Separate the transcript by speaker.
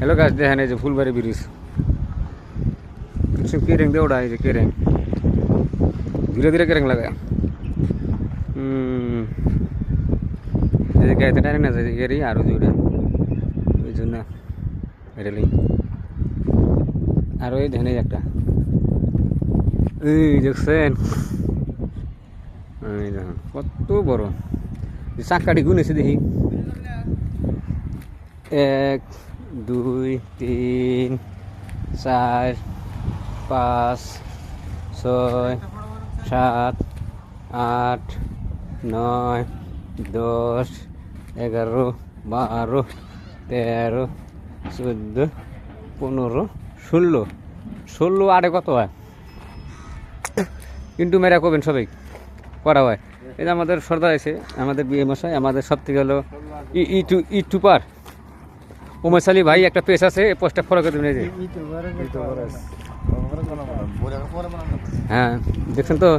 Speaker 1: hello গাছ দেখেন এই যে ফুলবাড়ি ব্রিজ কেরেং দিয়ে ওটা এই যে কেরেং ধীরে ধীরে কেরেং লাগায় গাড়িতে টানে না যায় গাড়ি আরও জোরে ওই জন্য রেলিং আরও এই ধ্যানে একটা এই দেখছেন এই দেখেন কত বড় চাকাটি গুনেছে দেখি 1 2 3 4 5 6 7 8 9 10 11 12 13 14 15 16 16 আটে কত হয় কিন্তু মেরা করবেন সবাই করা হয় এই যে আমাদের সর্দার আছে আমাদের বিয়ে মশাই আমাদের সব থেকে হলো ইউটিউবার উমেশ আলী ভাই একটা পেজ আছে এই পোস্টটা ফলো করে দেবেন এই যে হ্যাঁ দেখছেন তো